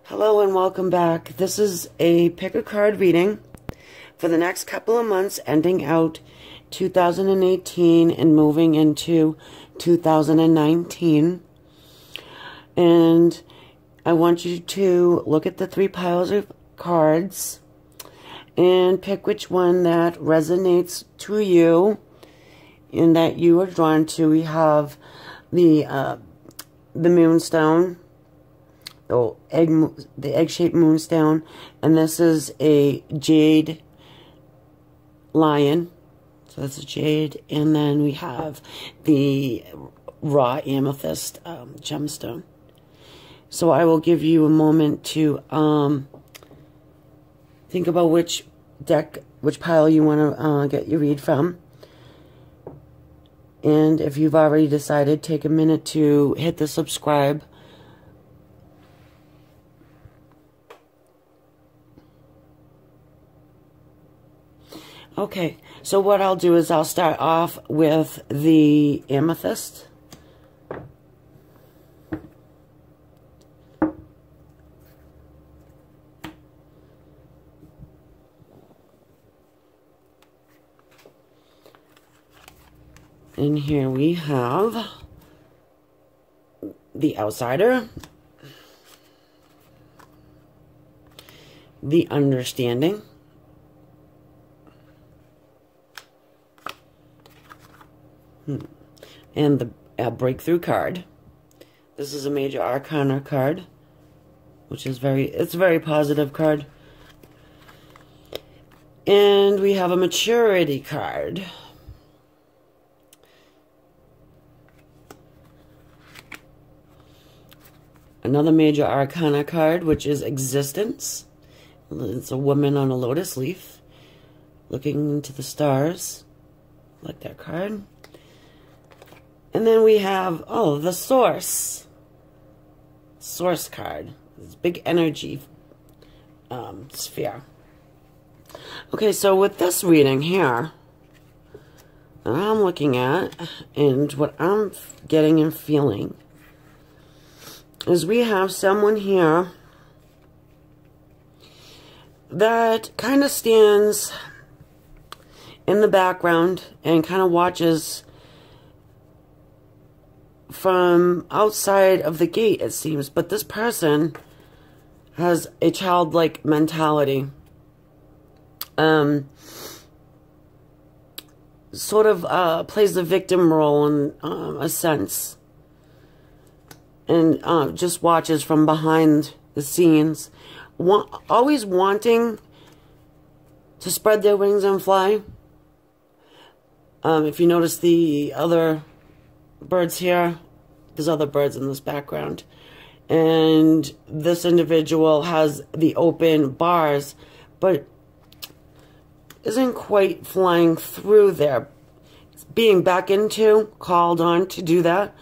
Hello and welcome back. This is a pick a card reading for the next couple of months ending out 2018 and moving into 2019. And I want you to look at the three piles of cards and pick which one that resonates to you and that you are drawn to. We have the Moonstone, the egg-shaped Moonstone, and this is a Jade lion. So that's a Jade, and then we have the raw Amethyst gemstone. So I will give you a moment to think about which pile you want to get your read from. And if you've already decided, take a minute to hit the subscribe. Okay, so what I'll do is I'll start off with the Amethyst. And here we have the Outsider, the Understanding, and the Breakthrough card. This is a Major Arcana card, which is it's a very positive card. And we have a Maturity card. Another Major Arcana card, which is Existence. It's a woman on a lotus leaf looking into the stars. I like that card. And then we have, the Source. Source card. This big energy sphere. Okay, so with this reading here, I'm looking at, and what I'm getting and feeling, is we have someone here that kind of stands in the background and kind of watches from outside of the gate, it seems. But this person has a childlike mentality. Sort of plays the victim role in a sense. And just watches from behind the scenes. Always wanting to spread their wings and fly. If you notice the other birds here, there's other birds in this background. And this individual has the open bars, but isn't quite flying through there. It's being back into, called on to do that.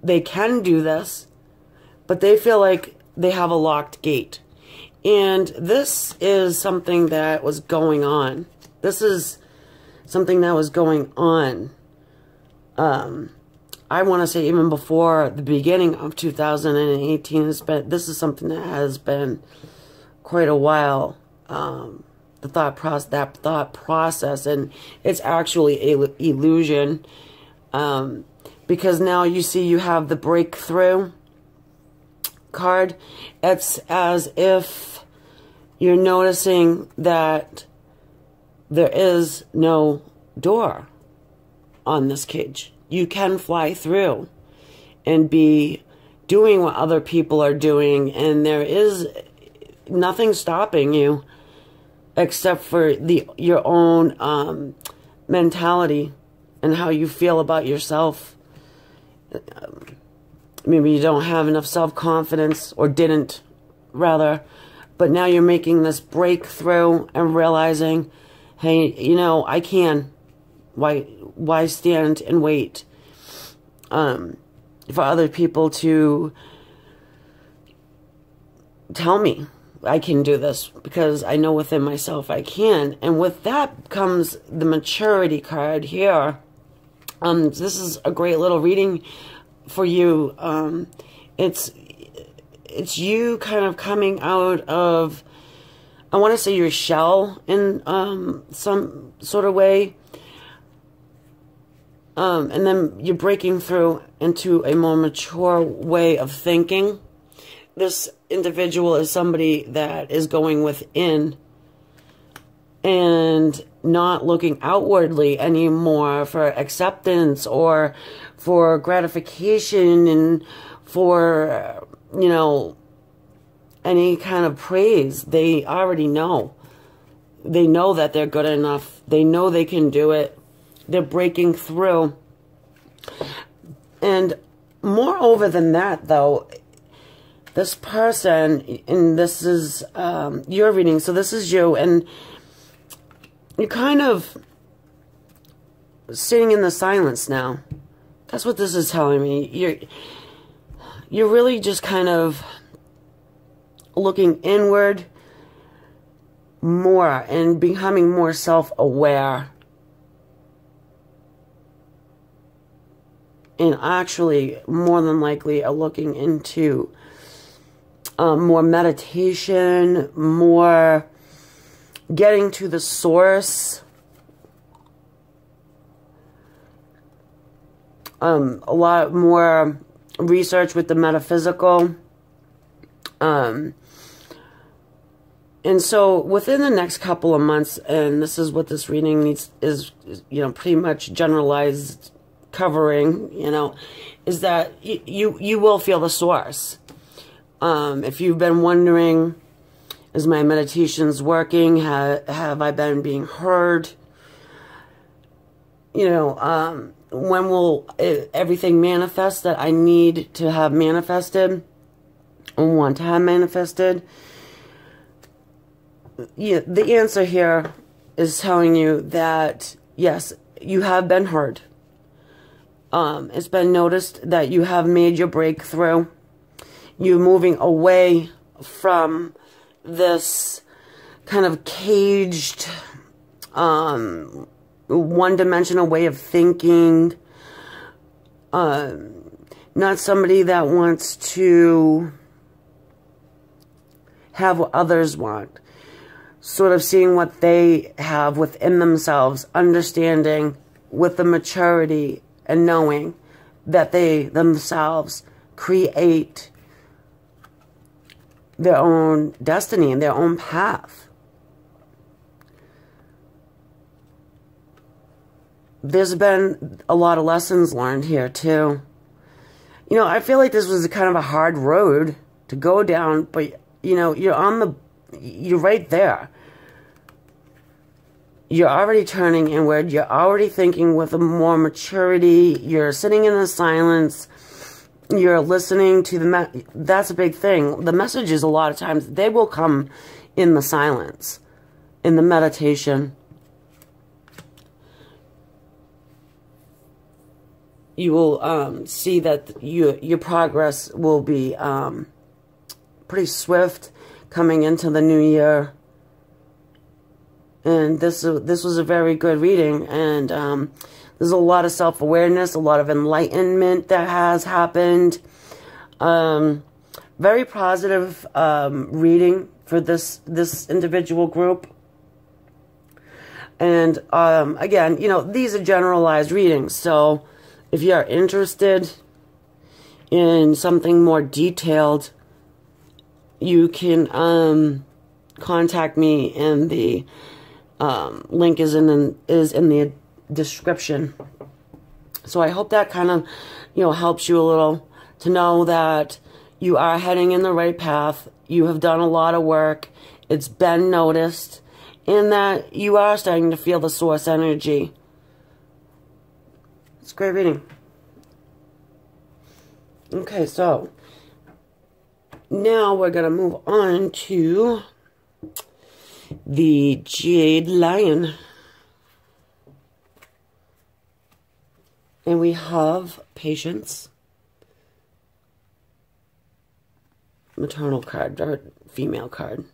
They can do this, but they feel like they have a locked gate. And this is something that was going on. This is something that was going on. I want to say even before the beginning of 2018. This is something that has been quite a while. That thought process, and it's actually an illusion. Because now you see you have the Breakthrough card. It's as if you're noticing that there is no door on this cage. You can fly through and be doing what other people are doing, and there is nothing stopping you except for your own mentality and how you feel about yourself. Maybe you don't have enough self-confidence, or didn't, rather. But now you're making this breakthrough and realizing, hey, I can. Why stand and wait for other people to tell me I can do this, because I know within myself I can. And with that comes the Maturity card here. This is a great little reading for you. It's it's you kind of coming out of, I want to say, your shell in some sort of way. And then you're breaking through into a more mature way of thinking. This individual is somebody that is going within and not looking outwardly anymore for acceptance or for gratification and for, you know, any kind of praise. They already know. They know that they're good enough. They know they can do it. They're breaking through. And moreover than that, though, this person, and this is your reading, so this is you, and you're kind of sitting in the silence now. That's what this is telling me. You're really just kind of looking inward more and becoming more self-aware. And actually, more than likely, are looking into more meditation, more getting to the source. A lot more research with the metaphysical. And so within the next couple of months, and this is what this reading is, you know, pretty much generalized covering, you know, is that you will feel the source. If you've been wondering, is my meditations working? Have I been being heard? You know, when will everything manifest that I need to have manifested and want to have manifested? Yeah, the answer here is telling you that, yes, you have been heard. It's been noticed that you have made your breakthrough. You're moving away from this kind of caged, one-dimensional way of thinking. Not somebody that wants to have what others want. Sort of seeing what they have within themselves, understanding with the maturity and knowing that they themselves create their own destiny and their own path. There's been a lot of lessons learned here too. You know, I feel like this was kind of a hard road to go down, but you know, you're right there. You're already turning inward. You're already thinking with a more maturity. You're sitting in the silence. You're listening to that's a big thing. The messages, a lot of times, they will come in the silence, in the meditation. You will see that your progress will be pretty swift coming into the new year. And this was a very good reading, and there's a lot of self-awareness, a lot of enlightenment that has happened. Very positive reading for this individual group. And again, you know, these are generalized readings, so if you are interested in something more detailed, you can contact me, and the link is in the description. So I hope that kind of, you know, helps you a little to know that you are heading in the right path. You have done a lot of work. It's been noticed, and that you are starting to feel the source energy. It's a great reading. Okay, so now we're going to move on to the Jade Lion. And we have patience, maternal card, or female card.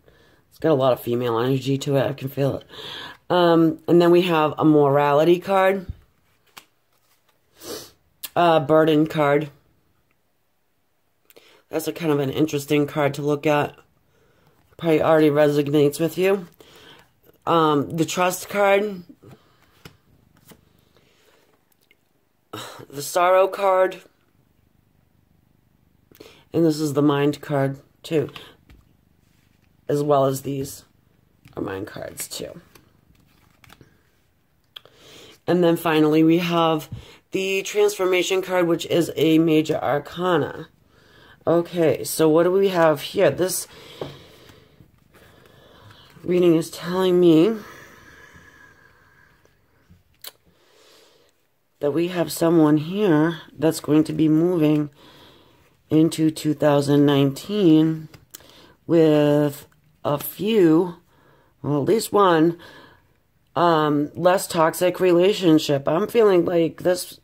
It's got a lot of female energy to it. I can feel it. And then we have a morality card, a burden card, That's a kind of an interesting card to look at. Probably already resonates with you. The Trust card. The Sorrow card. And this is the Mind card, too. As well as these are Mind cards, too. And then finally, we have the Transformation card, which is a Major Arcana. Okay, so what do we have here? This reading is telling me that we have someone here that's going to be moving into 2019 with a few, well, at least one, less toxic relationship. I'm feeling like this,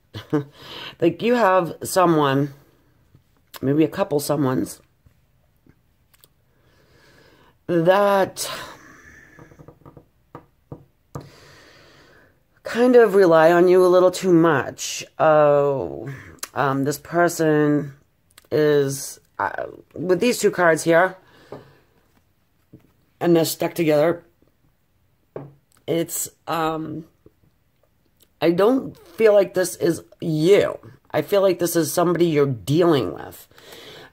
like you have someone, maybe a couple someones, that kind of rely on you a little too much. This person is, with these two cards here, and they're stuck together, it's, I don't feel like this is you. I feel like this is somebody you're dealing with.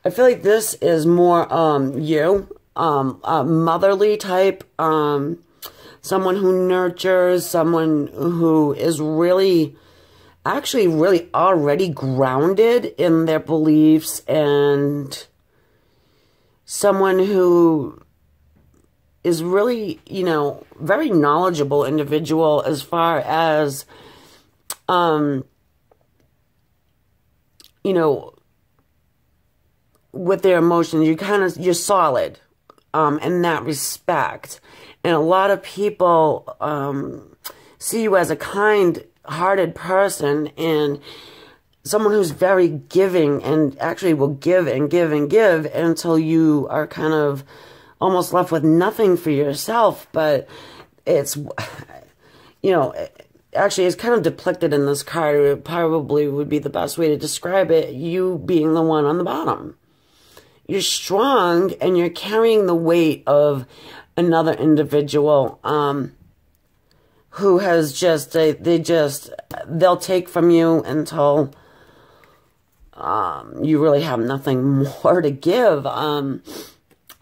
I feel like this is more, you, a motherly type, someone who nurtures, someone who is really, actually really already grounded in their beliefs, and someone who is really, you know, very knowledgeable individual as far as, you know, with their emotions. You're solid, in that respect. And a lot of people, see you as a kind-hearted person and someone who's very giving, and actually will give and give and give until you are kind of almost left with nothing for yourself. But it's, you know, actually it's kind of depicted in this card. It probably would be the best way to describe it, you being the one on the bottom. You're strong and you're carrying the weight of another individual, who has just, they'll take from you until, you really have nothing more to give. But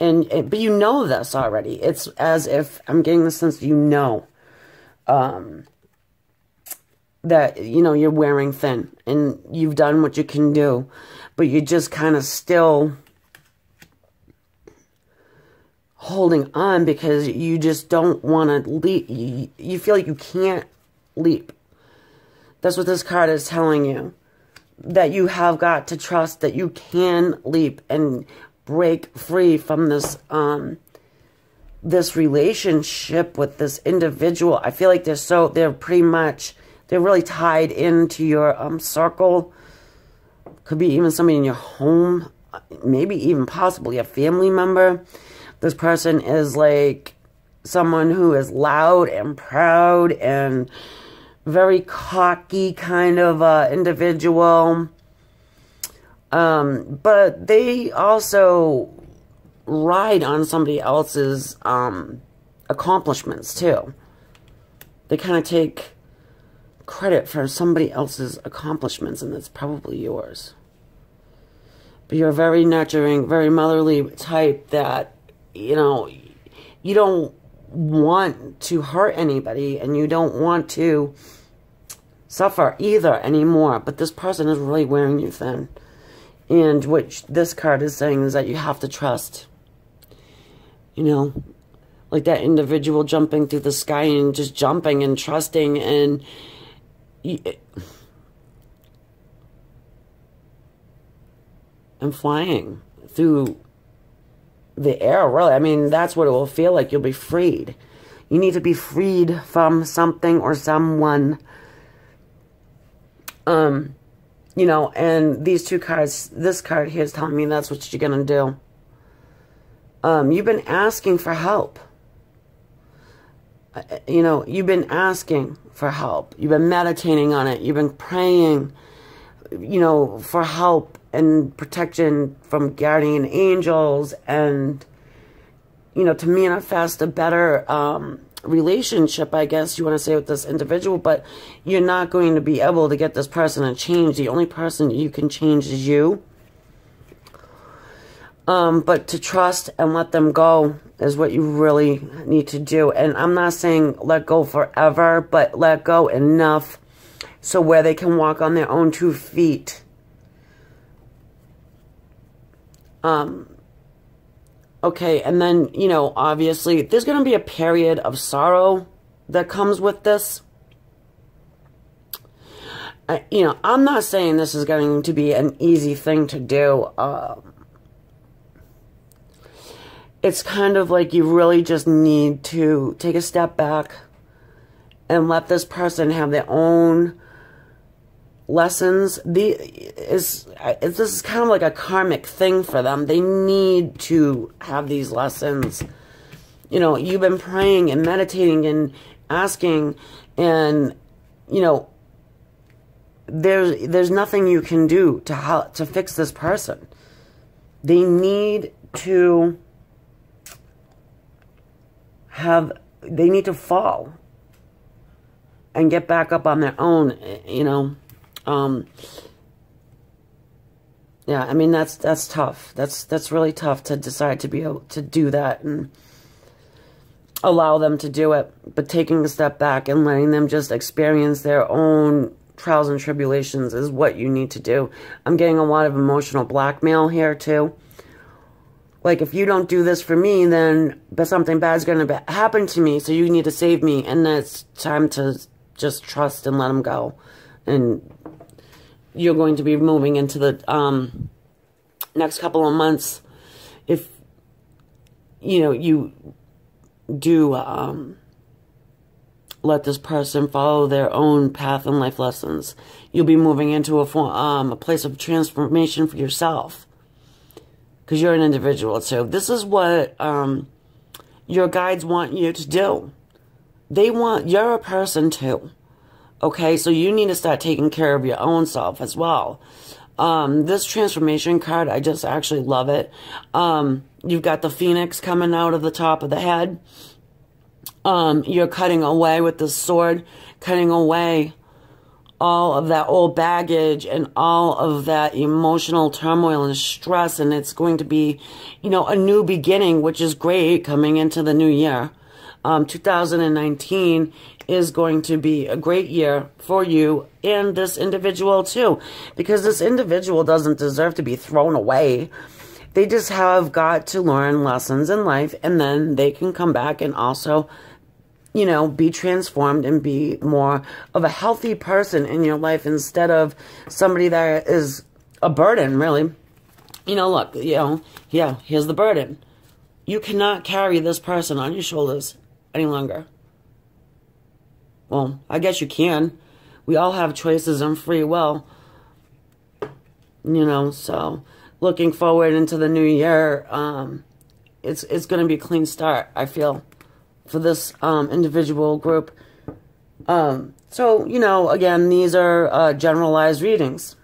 you know this already. It's as if, I'm getting the sense you know, that, you know, you're wearing thin and you've done what you can do, but you're just kind of still holding on because you just don't want to leap. You feel like you can't leap. That's what this card is telling you. That you have got to trust that you can leap and break free from this, this relationship with this individual. I feel like they're really tied into your, circle. Could be even somebody in your home, maybe even possibly a family member. This person is like someone who is loud and proud and very cocky kind of individual. But they also ride on somebody else's accomplishments too. They kind of take credit for somebody else's accomplishments, and it's probably yours. But you're a very nurturing, very motherly type that, you know, you don't want to hurt anybody and you don't want to suffer either anymore. But this person is really wearing you thin. And what this card is saying is that you have to trust. You know, like that individual jumping through the sky and just jumping and trusting and flying through the air, really. I mean, that's what it will feel like. You'll be freed. You need to be freed from something or someone. You know, and these two cards, this card here is telling me that's what you're going to do. You've been asking for help. You know, you've been asking for help. You've been meditating on it. You've been praying, you know, for help and protection from guardian angels, and, you know, to manifest a better relationship, I guess you want to say, with this individual. But you're not going to be able to get this person to change. The only person you can change is you. But to trust and let them go is what you really need to do. And I'm not saying let go forever, but let go enough so where they can walk on their own 2 feet. Okay, and then, you know, obviously, there's going to be a period of sorrow that comes with this. You know, I'm not saying this is going to be an easy thing to do. It's kind of like you really just need to take a step back and let this person have their own lessons. This is kind of like a karmic thing for them. They need to have these lessons. You know, you've been praying and meditating and asking, and, you know, there's nothing you can do to fix this person. They need to fall and get back up on their own, you know. Yeah, I mean, that's tough. That's really tough to decide to be able to do that and allow them to do it. But taking a step back and letting them just experience their own trials and tribulations is what you need to do. I'm getting a lot of emotional blackmail here too. Like, if you don't do this for me, then something bad's going to happen to me, so you need to save me. And then it's time to just trust and let them go. And you're going to be moving into the next couple of months. If, you know, you do let this person follow their own path and life lessons, you'll be moving into a place of transformation for yourself. Because you're an individual. So this is what your guides want you to do. You're a person too. Okay, so you need to start taking care of your own self as well. This transformation card, I just actually love it. You've got the phoenix coming out of the top of the head. You're cutting away with the sword, cutting away all of that old baggage and all of that emotional turmoil and stress, and it's going to be, you know, a new beginning, which is great coming into the new year. 2019 is going to be a great year for you and this individual too, because this individual doesn't deserve to be thrown away. They just have got to learn lessons in life, and then they can come back and also, you know, be transformed and be more of a healthy person in your life instead of somebody that is a burden, really. You know, look, you know, yeah, here's the burden. You cannot carry this person on your shoulders any longer. Well, I guess you can. We all have choices and free will. You know, so looking forward into the new year, it's going to be a clean start, I feel, for this individual group. So, you know, again, these are generalized readings.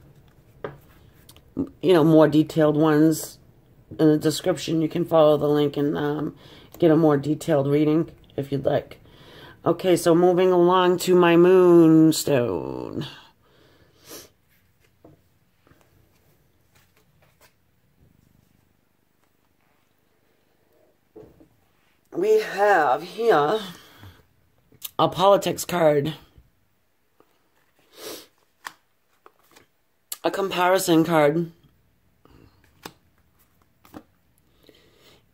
You know, more detailed ones in the description. You can follow the link and get a more detailed reading if you'd like. Okay, so moving along to my Moonstone. We have here a politics card, a comparison card,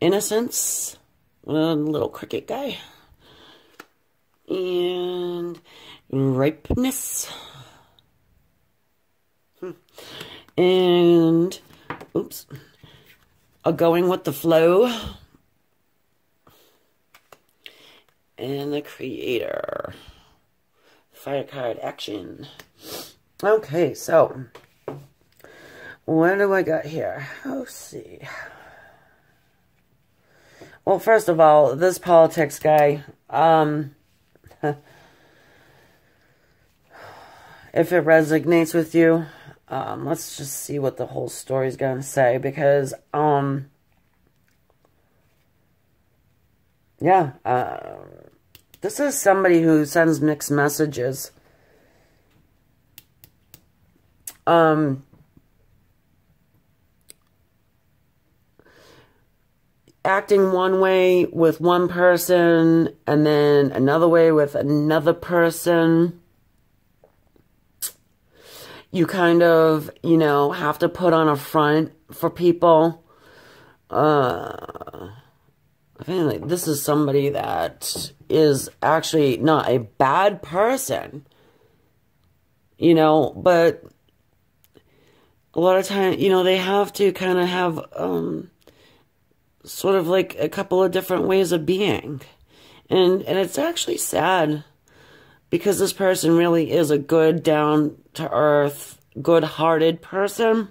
innocence, a little cricket guy, and ripeness, and, oops, a going with the flow, and the creator. Fire card action. Okay, so what do I got here? Let's see. Well, first of all, this politics guy, if it resonates with you, Let's just see what the whole story's gonna say, because, yeah, this is somebody who sends mixed messages. Acting one way with one person and then another way with another person. You kind of, you know, have to put on a front for people. I think like this is somebody that is actually not a bad person, you know, but a lot of times, you know, they have to kind of have, sort of like a couple of different ways of being. And it's actually sad, because this person really is a good, down-to-earth, good-hearted person.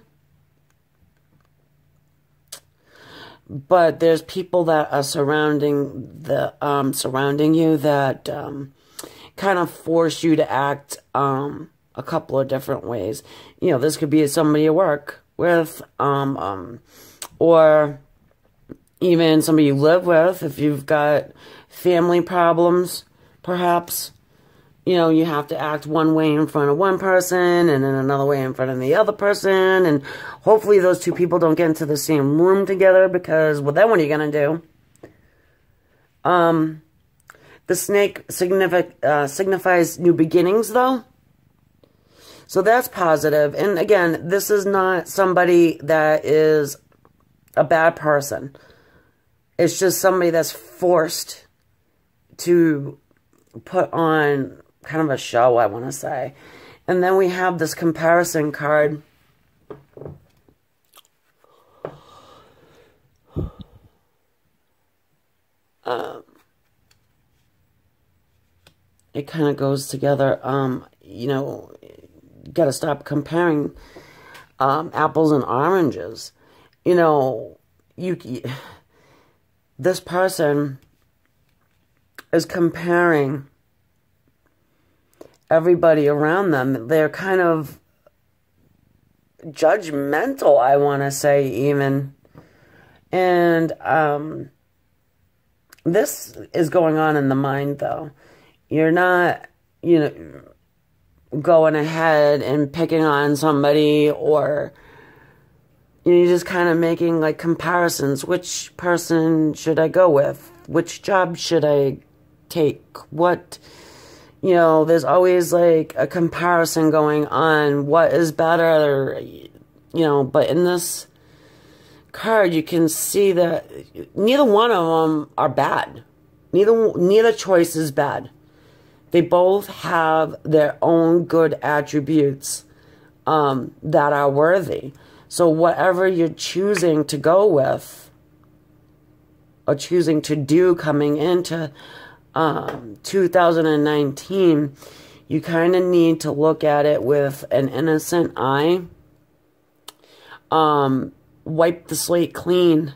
But there's people that are surrounding you that kind of force you to act a couple of different ways. You know, this could be somebody you work with, or even somebody you live with. If you've got family problems, perhaps, you know, you have to act one way in front of one person and then another way in front of the other person. And hopefully those two people don't get into the same room together, because, well, then what are you going to do? The snake signifies new beginnings, though. So that's positive. And again, this is not somebody that is a bad person. It's just somebody that's forced to put on kind of a show, I want to say. And then we have this comparison card. It kind of goes together. You know, you got to stop comparing apples and oranges. You know, this person is comparing everybody around them. They're kind of judgmental, I want to say, even. And this is going on in the mind, though. You're not, you know, going ahead and picking on somebody, or you're just kind of making, like, comparisons. Which person should I go with? Which job should I take? What, you know, there's always, like, a comparison going on. What is better, you know, but in this card, you can see that neither one of them are bad. Neither choice is bad. They both have their own good attributes that are worthy. So whatever you're choosing to go with or choosing to do coming into 2019, you kind of need to look at it with an innocent eye. Wipe the slate clean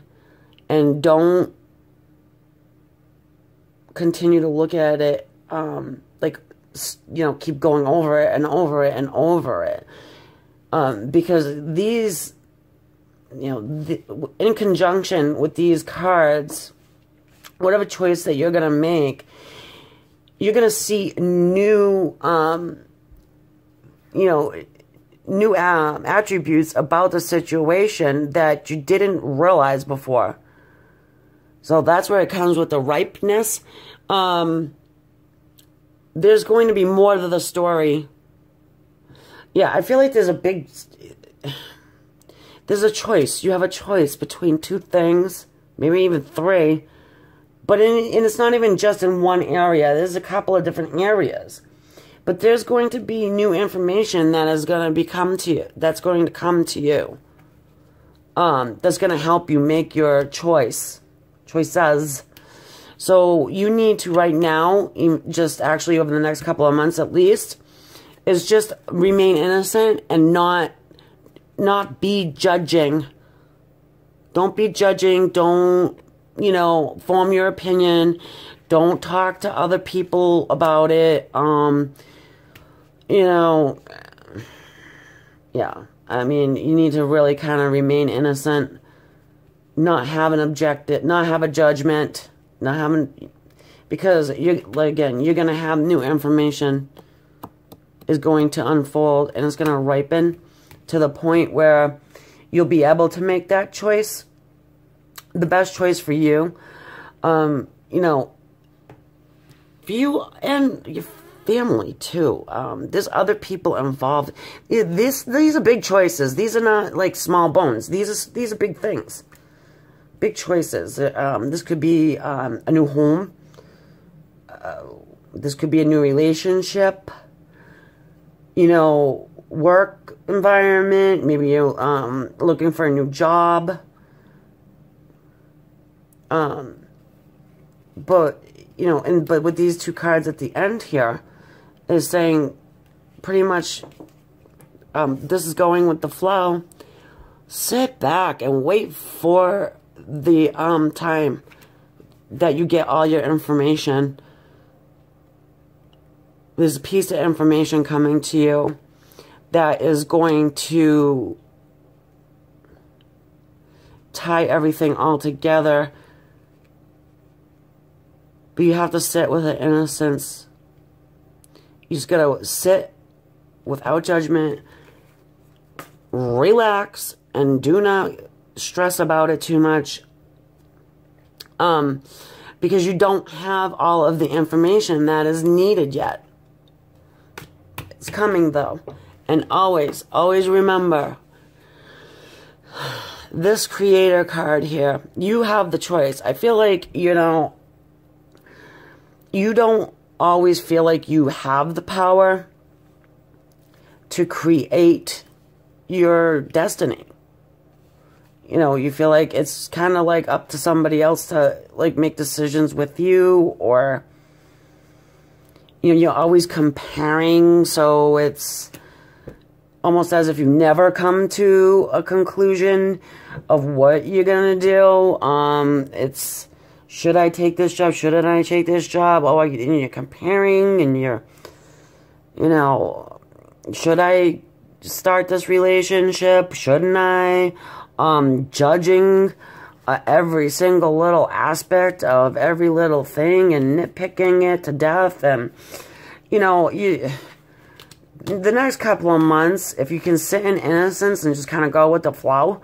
and don't continue to look at it like, you know, keep going over it and over it and over it. Because these, you know, in conjunction with these cards, whatever choice that you're going to make, you're going to see new, you know, new attributes about the situation that you didn't realize before. So that's where it comes with the ripeness. There's going to be more to the story. Yeah, I feel like there's a choice. You have a choice between two things, maybe even three. But and it's not even just in one area. There's a couple of different areas. But there's going to be new information that is going to come to you. That's going to come to you. That's going to help you make your choices. So you need to right now, just actually over the next couple of months at least, is just remain innocent and not be judging. Don't be judging. Don't, you know, form your opinion. Don't talk to other people about it. You know, yeah. I mean, you need to really kind of remain innocent, not have an objective, not have a judgment, not having, because again, you're going to have new information is going to unfold, and it's going to ripen to the point where you'll be able to make that choice, the best choice for you. You know, for you and your family too. There's other people involved. These are big choices. These are not like small bones. These are big things, big choices. This could be a new home. This could be a new relationship. You know, work environment. Maybe you're looking for a new job. But you know, but with these two cards at the end here, is saying pretty much this is going with the flow. Sit back and wait for the time that you get all your information. There's a piece of information coming to you that is going to tie everything all together. But you have to sit with an innocence. You just gotta sit without judgment, relax, and do not stress about it too much. Because you don't have all of the information that is needed yet. It's coming though. And always, always remember, this creator card here, you have the choice. I feel like, you know, you don't always feel like you have the power to create your destiny. You know, you feel like it's kind of like up to somebody else to like make decisions with you, or you know, you're always comparing, so it's almost as if you never come to a conclusion of what you're gonna do. It's, should I take this job? Shouldn't I take this job? Oh, and you're comparing, and you're, you know, should I start this relationship? Shouldn't I? Judging every single little aspect of every little thing and nitpicking it to death. And, you know, the next couple of months, if you can sit in innocence and just kind of go with the flow,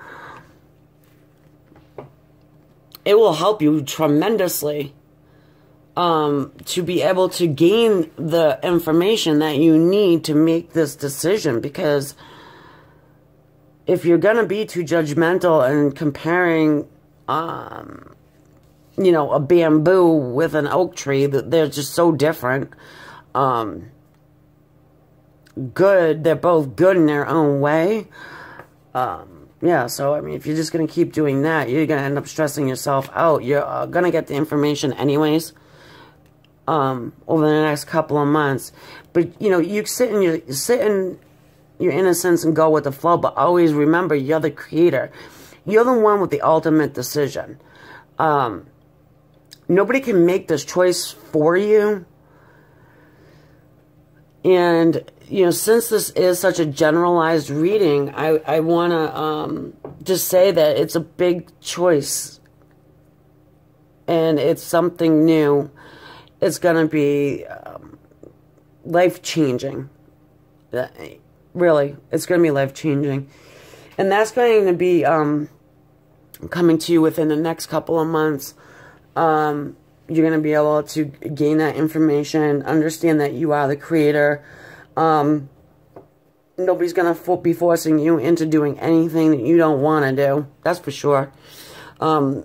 it will help you tremendously to be able to gain the information that you need to make this decision. Because if you're going to be too judgmental and comparing, you know, a bamboo with an oak tree, they're just so different. Good, they're both good in their own way. Yeah, so, I mean, if you're just going to keep doing that, you're going to end up stressing yourself out. You're going to get the information anyways over the next couple of months. But, you know, you sit in your innocence and go with the flow, but always remember, you're the creator. You're the one with the ultimate decision. Nobody can make this choice for you. And, you know, since this is such a generalized reading, I want to just say that it's a big choice. And it's something new. It's going to be life-changing. Really, it's going to be life-changing. And that's going to be coming to you within the next couple of months. You're going to be able to gain that information, understand that you are the creator. Nobody's going to be forcing you into doing anything that you don't want to do. That's for sure. From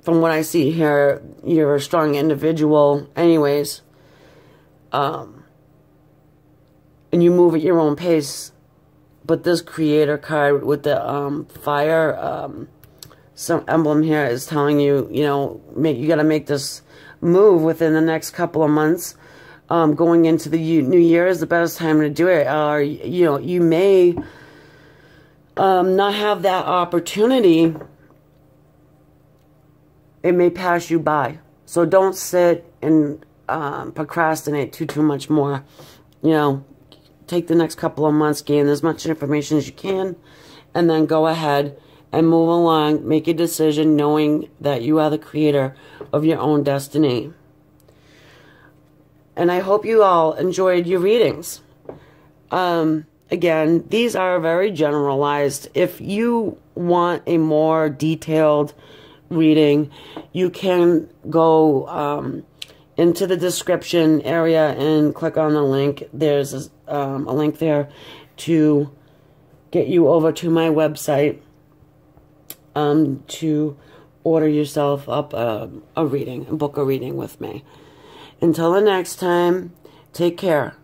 what I see here, you're a strong individual anyways. And you move at your own pace. But this creator card with the fire, some emblem here is telling you, you know, you got to make this move within the next couple of months. Going into the new year is the best time to do it. You know, you may not have that opportunity. It may pass you by. So don't sit and procrastinate too much more. You know, take the next couple of months, gain as much information as you can, and then go ahead and move along, make a decision knowing that you are the creator of your own destiny. And I hope you all enjoyed your readings. Again, these are very generalized. If you want a more detailed reading, you can go into the description area and click on the link. There's a link there to get you over to my website to order yourself up a reading, book a reading with me. Until the next time, take care.